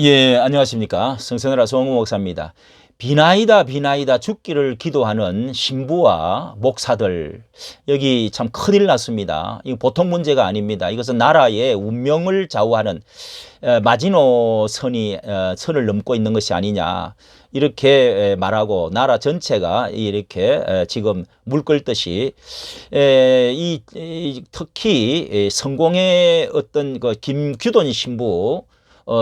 예, 안녕하십니까. 성선하라 송홍 목사입니다. 비나이다 비나이다 죽기를 기도하는 신부와 목사들, 여기 참 큰일 났습니다. 이거 보통 문제가 아닙니다. 이것은 나라의 운명을 좌우하는 마지노선이 선을 넘고 있는 것이 아니냐, 이렇게 말하고 나라 전체가 이렇게 지금 물 끓듯이 특히 성공의 어떤 그 김규돈 신부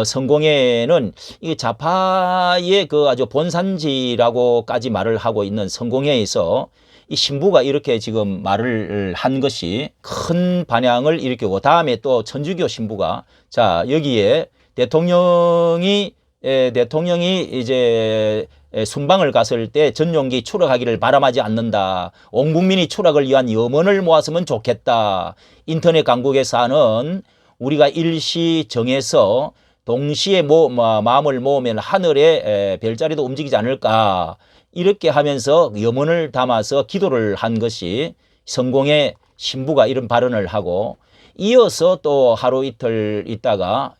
성공회는 이 좌파의 그 아주 본산지라고까지 말을 하고 있는 성공회에서 이 신부가 이렇게 지금 말을 한 것이 큰 반향을 일으키고, 다음에 또 천주교 신부가 자 여기에 대통령이 이제 순방을 갔을 때 전용기 추락하기를 바람하지 않는다. 온 국민이 추락을 위한 염원을 모았으면 좋겠다. 인터넷 강국에서 하는 우리가 일시 정해서 동시에 마음을 모으면 하늘의 별자리도 움직이지 않을까, 이렇게 하면서 염원을 담아서 기도를 한 것이 성공의 신부가 이런 발언을 하고, 이어서 또 하루 이틀 있다가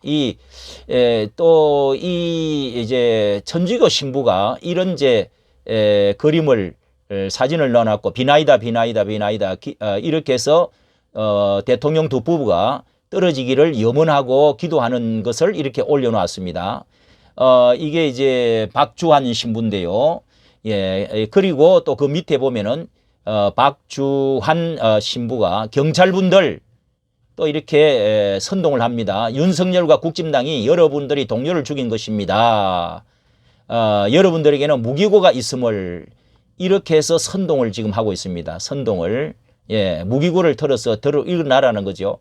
또 이제 천주교 신부가 이런 이제 그림을 사진을 넣어놨고, 비나이다 비나이다 비나이다 이렇게 해서 대통령 두 부부가 떨어지기를 염원하고 기도하는 것을 이렇게 올려놓았습니다. 이게 이제 박주환 신부인데요. 예, 그리고 또 그 밑에 보면은 박주환 신부가 경찰분들 또 이렇게 선동을 합니다. 윤석열과 국진당이 여러분들이 동료를 죽인 것입니다. 여러분들에게는 무기고가 있음을, 이렇게 해서 선동을 지금 하고 있습니다. 선동을. 예, 무기고를 털어서 일어나라는 거죠.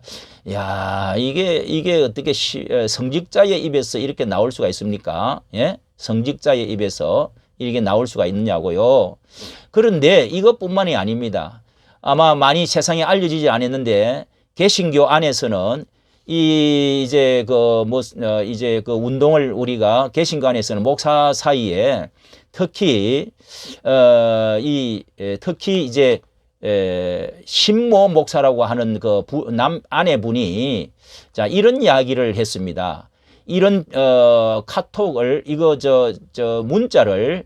야, 이게 어떻게 성직자의 입에서 이렇게 나올 수가 있습니까? 예? 성직자의 입에서 이렇게 나올 수가 있느냐고요. 그런데 이것뿐만이 아닙니다. 아마 많이 세상에 알려지지 않았는데, 개신교 안에서는 이제 그 운동을 우리가 개신교 안에서는 목사 사이에 특히 특히 이제 신모 목사라고 하는 그 아내분이 자 이런 이야기를 했습니다. 이런 카톡을 문자를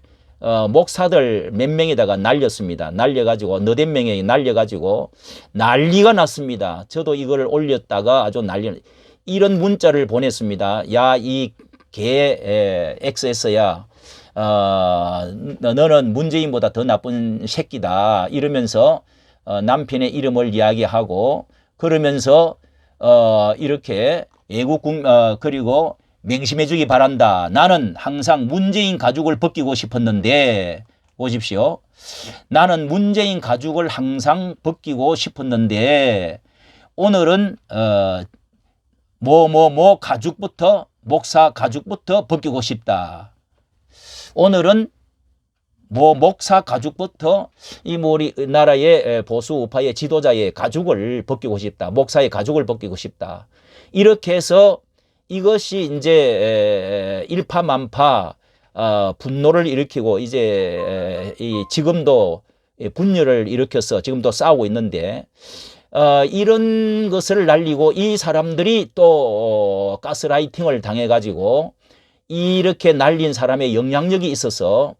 목사들 몇 명에다가 날렸습니다. 날려가지고 너댓 명에 날려가지고 난리가 났습니다. 저도 이걸 올렸다가 아주 이런 문자를 보냈습니다. 야, 이 개 XS야, 너는 문재인보다 더 나쁜 새끼다, 이러면서 남편의 이름을 이야기하고, 그러면서 이렇게 그리고 맹심해 주기 바란다. 나는 항상 문재인 가죽을 벗기고 싶었는데, 보십시오. 나는 문재인 가죽을 항상 벗기고 싶었는데 오늘은 가죽부터, 목사 가죽부터 벗기고 싶다. 오늘은 목사 가죽부터 우리나라의 보수 우파의 지도자의 가죽을 벗기고 싶다. 목사의 가죽을 벗기고 싶다. 이렇게 해서 이것이 이제 일파만파 분노를 일으키고, 이제 지금도 분열을 일으켜서 지금도 싸우고 있는데, 이런 것을 날리고 이 사람들이 또 가스라이팅을 당해가지고 이렇게 날린 사람의 영향력이 있어서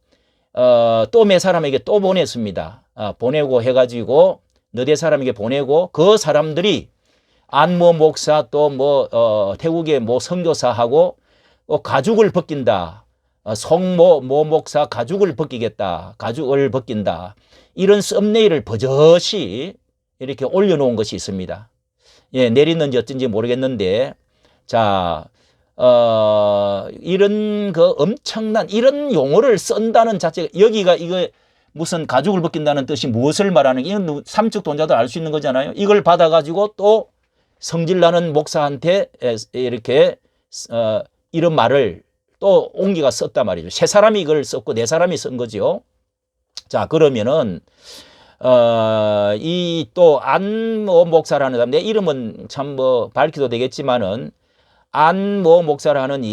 또 몇 사람에게 또 보냈습니다. 보내고 해가지고 너댓 사람에게 보내고, 그 사람들이 안모 목사 또 태국의 선교사하고 가죽을 벗긴다. 송모 목사 가죽을 벗기겠다. 가죽을 벗긴다. 이런 썸네일을 버젓이 이렇게 올려놓은 것이 있습니다. 예, 내리는지 어쩐지 모르겠는데, 자, 이런 엄청난 이런 용어를 쓴다는 자체가, 여기가 이거 무슨 가죽을 벗긴다는 뜻이 무엇을 말하는, 이건 삼척 돈자도 알 수 있는 거잖아요. 이걸 받아가지고 또 성질나는 목사한테 이렇게 이런 말을 또 옹기가 썼단 말이죠. 세 사람이 이걸 썼고 네 사람이 쓴 거죠. 자, 그러면은 이 또 안모 목사라는 사람, 내 이름은 참 밝혀도 되겠지만은, 안모 목사라는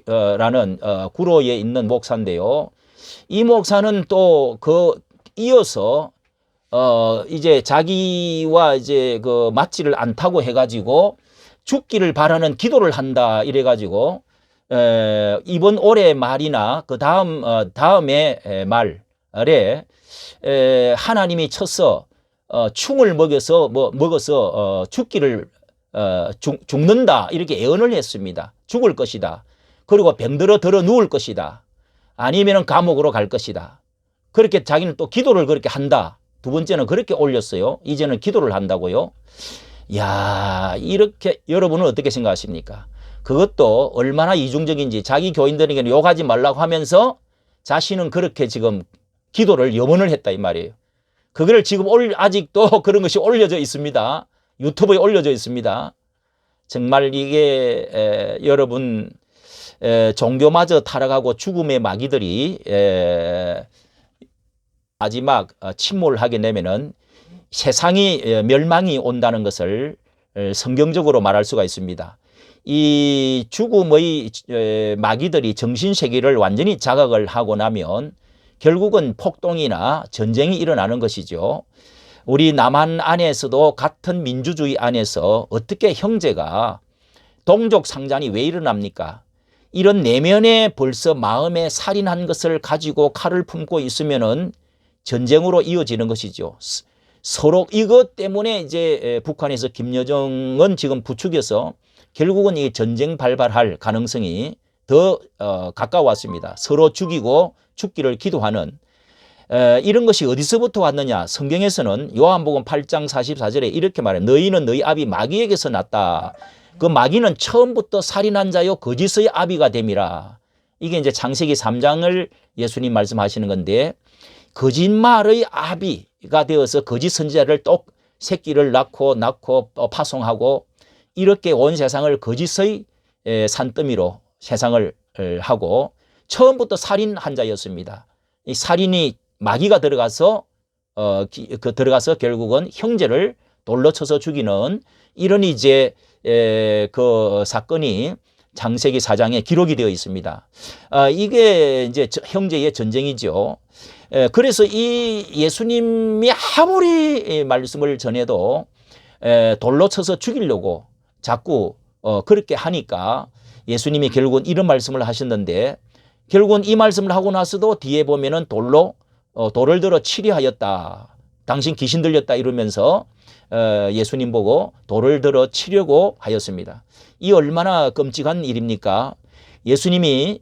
라는 구로에 있는 목사인데요. 이 목사는 또 이어서 이제 자기와 이제 맞지를 않다고 해가지고 죽기를 바라는 기도를 한다 이래가지고 이번 올해 말이나 그 다음에 말에 하나님이 쳐서 충을 먹어서 죽기를 죽는다 이렇게 예언을 했습니다. 죽을 것이다. 그리고 병들어 누울 것이다. 아니면 감옥으로 갈 것이다. 그렇게 자기는 또 기도를 그렇게 한다. 두 번째는 그렇게 올렸어요. 이제는 기도를 한다고요. 야, 이렇게 여러분은 어떻게 생각하십니까? 그것도 얼마나 이중적인지 자기 교인들에게는 욕하지 말라고 하면서 자신은 그렇게 지금 기도를 염원을 했다 이 말이에요. 그걸 지금 아직도 그런 것이 올려져 있습니다. 유튜브에 올려져 있습니다. 정말 이게 여러분 종교마저 타락하고 죽음의 마귀들이 마지막 침몰하게 되면은 세상이 멸망이 온다는 것을 성경적으로 말할 수가 있습니다. 이 죽음의 마귀들이 정신세계를 완전히 자각을 하고 나면 결국은 폭동이나 전쟁이 일어나는 것이죠. 우리 남한 안에서도 같은 민주주의 안에서 어떻게 형제가 동족 상잔이 왜 일어납니까? 이런 내면에 벌써 마음에 살인한 것을 가지고 칼을 품고 있으면은 전쟁으로 이어지는 것이죠. 서로 이것 때문에 이제 북한에서 김여정은 지금 부추겨서 결국은 이 전쟁 발발할 가능성이 더 가까웠습니다. 서로 죽이고 죽기를 기도하는 이런 것이 어디서부터 왔느냐? 성경에서는 요한복음 8장 44절에 이렇게 말해요. 너희는 너희 아비 마귀에게서 났다. 그 마귀는 처음부터 살인한 자요 거짓의 아비가 됨이라. 이게 이제 창세기 3장을 예수님 말씀하시는 건데 거짓말의 아비가 되어서 거짓 선지자를 또 새끼를 낳고 파송하고 이렇게 온 세상을 거짓의 산더미로 세상을 하고 처음부터 살인한 자였습니다. 이 살인이 마귀가 들어가서 결국은 형제를 돌로 쳐서 죽이는 이런 이제 그 사건이 창세기 4장에 기록이 되어 있습니다. 이게 이제 형제의 전쟁이죠. 그래서 이 예수님이 아무리 말씀을 전해도 돌로 쳐서 죽이려고 자꾸 그렇게 하니까 예수님이 결국은 이런 말씀을 하셨는데 결국은 이 말씀을 하고 나서도 뒤에 보면은 돌을 들어 치려하였다. 당신 귀신 들렸다 이러면서 예수님 보고 돌을 들어 치려고 하였습니다. 이 얼마나 끔찍한 일입니까? 예수님이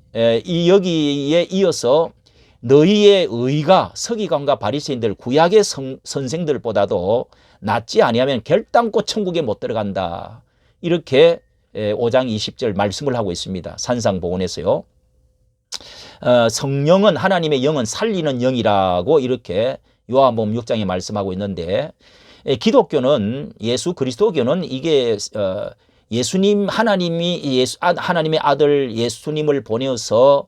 여기에 이어서 너희의 의가 서기관과 바리새인들 구약의 선생들보다도 낫지 아니하면 결단코 천국에 못 들어간다. 이렇게 5장 20절 말씀을 하고 있습니다. 산상복원에서요. 성령은 하나님의 영은 살리는 영이라고 이렇게 요한복음 6장에 말씀하고 있는데 기독교는 예수 그리스도교는 이게 예수님 하나님의 아들 예수님을 보내어서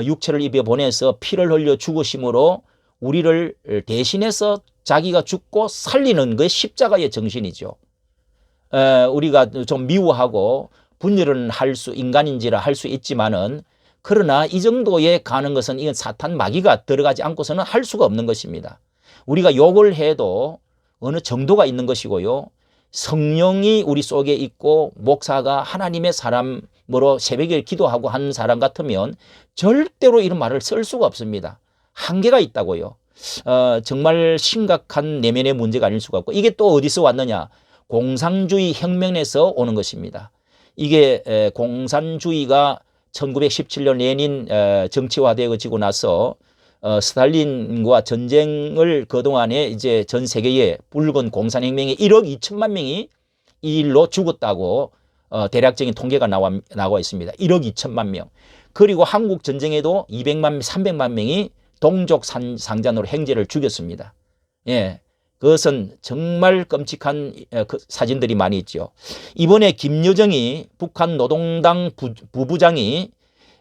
육체를 입에 보내서 피를 흘려 죽으심으로 우리를 대신해서 자기가 죽고 살리는 그 십자가의 정신이죠. 우리가 좀 미워하고 분열은 인간인지라 할 수 있지만은 그러나 이 정도에 가는 것은 이건 사탄 마귀가 들어가지 않고서는 할 수가 없는 것입니다. 우리가 욕을 해도 어느 정도가 있는 것이고요. 성령이 우리 속에 있고 목사가 하나님의 사람으로 새벽에 기도하고 하는 사람 같으면 절대로 이런 말을 쓸 수가 없습니다. 한계가 있다고요. 정말 심각한 내면의 문제가 아닐 수가 없고 이게 또 어디서 왔느냐. 공산주의 혁명에서 오는 것입니다. 이게 공산주의가 1917년 레닌 정치화되어지고 나서 스탈린과 전쟁을 그동안에 이제 전 세계에 붉은 공산혁명에 1억 2천만 명이 이 일로 죽었다고 대략적인 통계가 나와 있습니다. 1억 2천만 명. 그리고 한국 전쟁에도 200만, 300만 명이 동족 상잔으로 형제를 죽였습니다. 예. 그것은 정말 끔찍한 사진들이 많이 있죠. 이번에 김여정이 북한 노동당 부부장이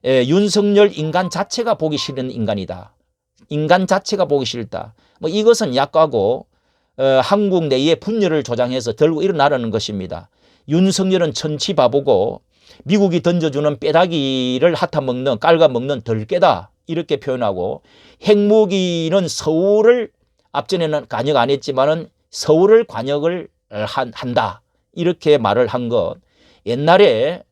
윤석열 인간 자체가 보기 싫은 인간이다. 인간 자체가 보기 싫다. 뭐 이것은 약과고 한국 내에 분열을 조장해서 들고 일어나라는 것입니다. 윤석열은 천치 바보고 미국이 던져주는 빼다기를 핥아먹는 깔아먹는 덜깨다 이렇게 표현하고 핵무기는 서울을 앞전에는 관역 안 했지만은 서울을 관역을 한다 이렇게 말을 한 것 옛날에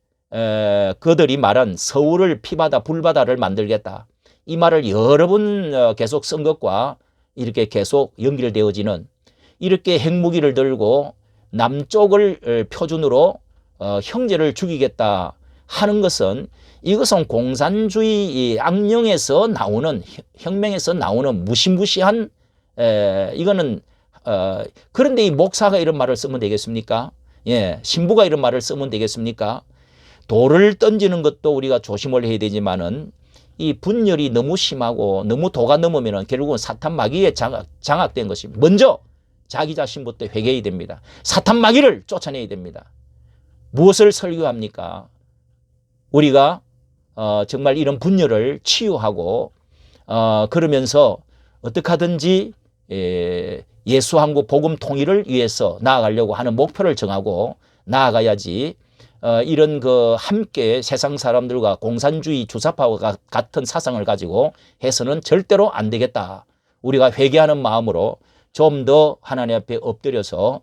그들이 말한 서울을 피바다 불바다를 만들겠다. 이 말을 여러 번 계속 쓴 것과 이렇게 계속 연결되어지는 이렇게 핵무기를 들고 남쪽을 표준으로 형제를 죽이겠다 하는 것은 이것은 공산주의 악령에서 나오는 혁명에서 나오는 무시무시한 이거는 그런데 이 목사가 이런 말을 쓰면 되겠습니까? 예, 신부가 이런 말을 쓰면 되겠습니까? 돌을 던지는 것도 우리가 조심을 해야 되지만은 이 분열이 너무 심하고 너무 도가 넘으면은 결국은 사탄 마귀에 장악된 것입니다. 먼저 자기 자신부터 회개해야 됩니다. 사탄 마귀를 쫓아내야 됩니다. 무엇을 설교합니까? 우리가 정말 이런 분열을 치유하고 그러면서 어떻게 하든지 예수 한국 복음 통일을 위해서 나아가려고 하는 목표를 정하고 나아가야지 이런 함께 세상 사람들과 공산주의 주사파와 같은 사상을 가지고 해서는 절대로 안 되겠다. 우리가 회개하는 마음으로 좀 더 하나님 앞에 엎드려서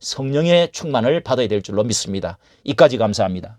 성령의 충만을 받아야 될 줄로 믿습니다. 이까지 감사합니다.